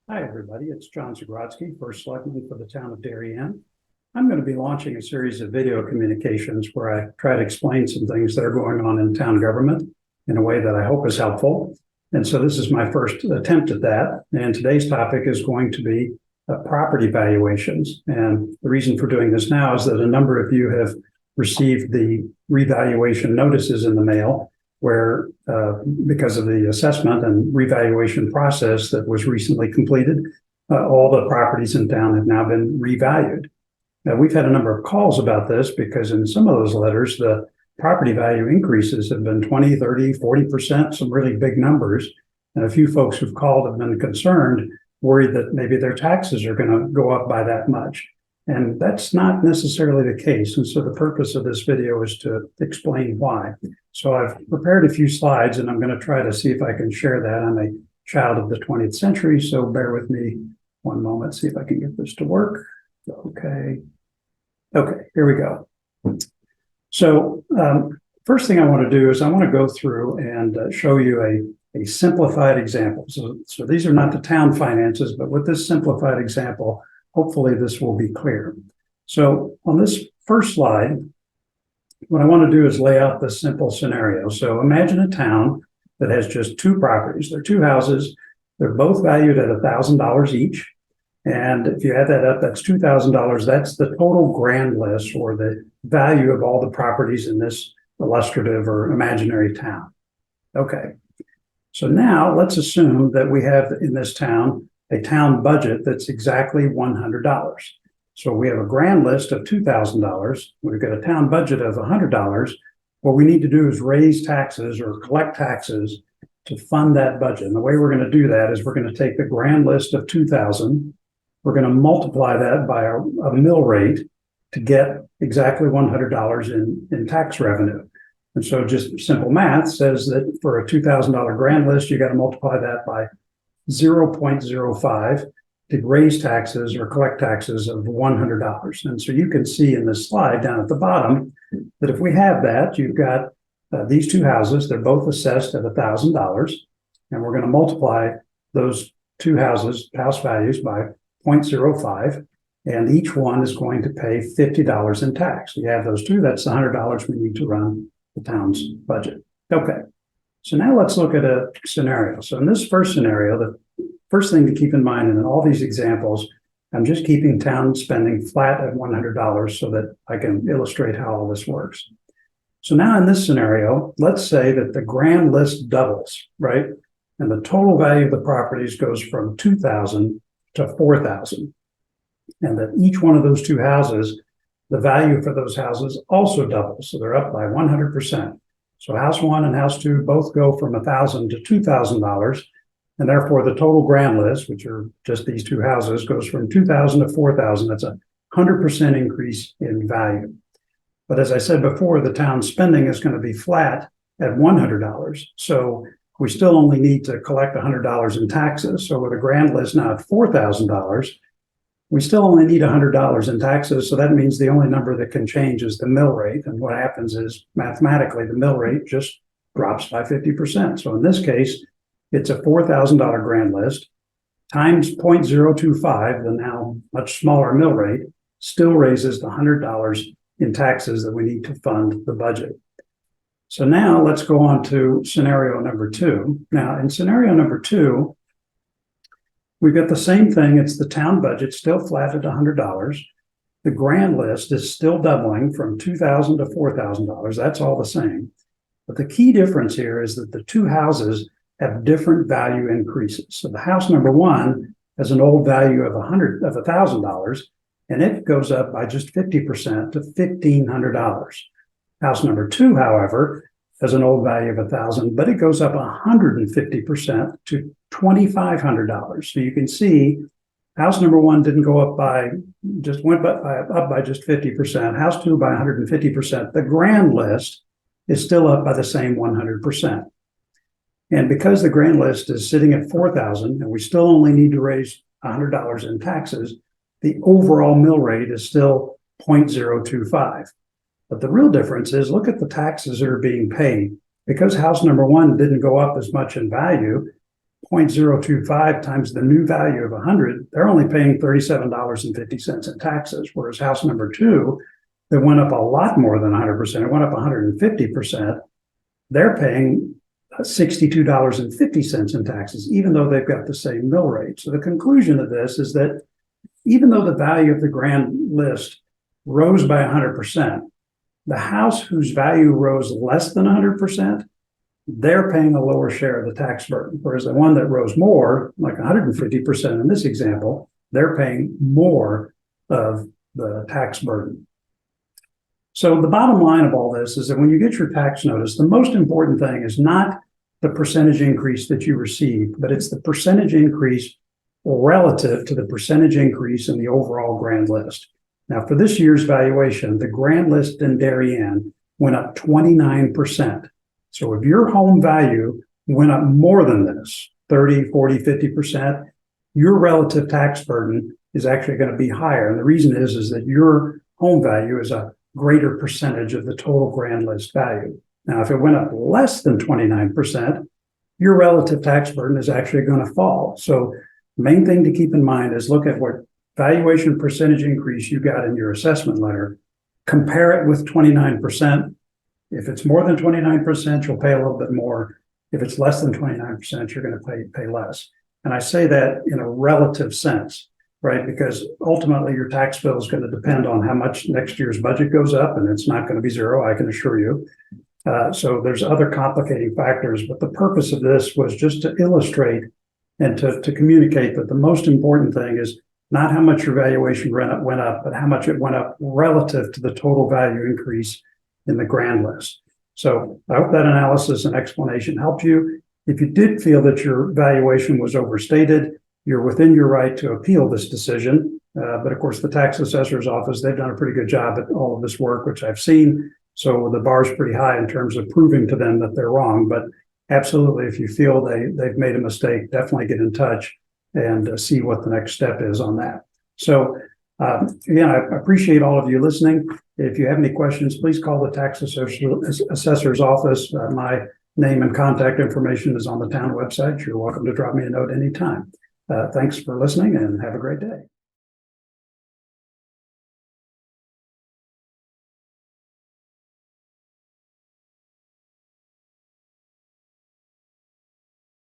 Hi, everybody. It's Jon Zagrodzky, first selectman for the town of Darien. I'm going to be launching a series of video communications where I try to explain some things that are going on in town government in a way that I hope is helpful. And so this is my first attempt at that. And today's topic is going to be property valuations. And the reason for doing this now is that a number of you have received the revaluation notices in the mail where because of the assessment and revaluation process that was recently completed, all the properties in town have now been revalued. Now, we've had a number of calls about this because in some of those letters, the property value increases have been 20, 30, 40%, some really big numbers. And a few folks who've called have been concerned, worried that maybe their taxes are going to go up by that much. And that's not necessarily the case. And so the purpose of this video is to explain why. So I've prepared a few slides and I'm going to try to see if I can share that. I'm a child of the 20th century, so bear with me one moment, see if I can get this to work. Okay, here we go. So first thing I want to do is I want to go through and show you a simplified example. So these are not the town finances, but with this simplified example, hopefully this will be clear. So on this first slide, what I want to do is lay out this simple scenario. So imagine a town that has just two properties. They're two houses. They're both valued at $1,000 each. And if you add that up, that's $2,000. That's the total grand list or the value of all the properties in this illustrative or imaginary town. Okay. So now let's assume that we have in this town a town budget that's exactly $100. So we have a grand list of $2,000. We've got a town budget of $100. What we need to do is raise taxes or collect taxes to fund that budget. And the way we're going to do that is we're going to take the grand list of 2,000. We're going to multiply that by a mill rate to get exactly $100 in tax revenue. And so just simple math says that for a $2,000 grand list, you got to multiply that by 0.05 to raise taxes or collect taxes of $100. And so you can see in this slide down at the bottom that if we have that, you've got these two houses, they're both assessed at $1,000. And we're going to multiply those two houses, house values, by 0.05. And each one is going to pay $50 in tax. You have those two, that's the $100 we need to run the town's budget. Okay. So now let's look at a scenario. So in this first scenario, the first thing to keep in mind in all these examples, I'm just keeping town spending flat at $100 so that I can illustrate how all this works. So now in this scenario, let's say that the grand list doubles, right? And the total value of the properties goes from 2,000 to 4,000. And that each one of those two houses, the value for those houses also doubles. So they're up by 100%. So house one and house two both go from $1,000 to $2,000. And therefore the total grand list, which are just these two houses, goes from 2,000 to 4,000. That's a 100% increase in value. But as I said before, the town's spending is going to be flat at $100. So we still only need to collect $100 in taxes. So with a grand list now at $4,000, we still only need $100 in taxes. So that means the only number that can change is the mill rate. And what happens is mathematically, the mill rate just drops by 50%. So in this case, it's a $4,000 grand list times 0.025, the now much smaller mill rate, still raises the $100 in taxes that we need to fund the budget. So now let's go on to scenario number two. Now in scenario number two, we've got the same thing. It's the town budget still flat at $100. The grand list is still doubling from $2,000 to $4,000. That's all the same. But the key difference here is that the two houses have different value increases. So the house number one has an old value of $1,000, and it goes up by just 50% to $1,500. House number two, however, has an old value of $1,000, but it goes up 150% to $2,500. So you can see house number one didn't go up by up by just 50%. House two by 150%. The grand list is still up by the same 100%. And because the grand list is sitting at 4,000 and we still only need to raise $100 in taxes, the overall mill rate is still 0.025. But the real difference is look at the taxes that are being paid. Because house number one didn't go up as much in value, 0.025 times the new value of 100, they're only paying $37.50 in taxes. Whereas house number 2, that went up a lot more than 100%, it went up 150%, they're paying $62.50 in taxes, even though they've got the same mill rate. So the conclusion of this is that even though the value of the grand list rose by 100%, the house whose value rose less than 100%, they're paying a lower share of the tax burden. Whereas the one that rose more, like 150% in this example, they're paying more of the tax burden. So the bottom line of all this is that when you get your tax notice, the most important thing is not the percentage increase that you receive, but it's the percentage increase relative to the percentage increase in the overall grand list. Now, for this year's valuation, the grand list in Darien went up 29%. So if your home value went up more than this, 30, 40, 50%, your relative tax burden is actually going to be higher. And the reason is that your home value is a greater percentage of the total grand list value. Now, if it went up less than 29%, your relative tax burden is actually going to fall. So the main thing to keep in mind is look at what valuation percentage increase you got in your assessment letter, compare it with 29%. If it's more than 29%, you'll pay a little bit more. If it's less than 29%, you're going to pay less. And I say that in a relative sense, right? Because ultimately your tax bill is going to depend on how much next year's budget goes up, and it's not going to be zero, I can assure you. So there's other complicating factors, but the purpose of this was just to illustrate and to communicate that the most important thing is not how much your valuation went up, but how much it went up relative to the total value increase in the grand list. So I hope that analysis and explanation helped you. If you did feel that your valuation was overstated, you're within your right to appeal this decision. But of course, the tax assessor's office, they've done a pretty good job at all of this work, which I've seen. So the bar's pretty high in terms of proving to them that they're wrong. But absolutely, if you feel they've made a mistake, definitely get in touch and see what the next step is on that. So again, I appreciate all of you listening. If you have any questions, please call the tax assessor's office. My name and contact information is on the town website. You're welcome to drop me a note anytime. Thanks for listening and have a great day.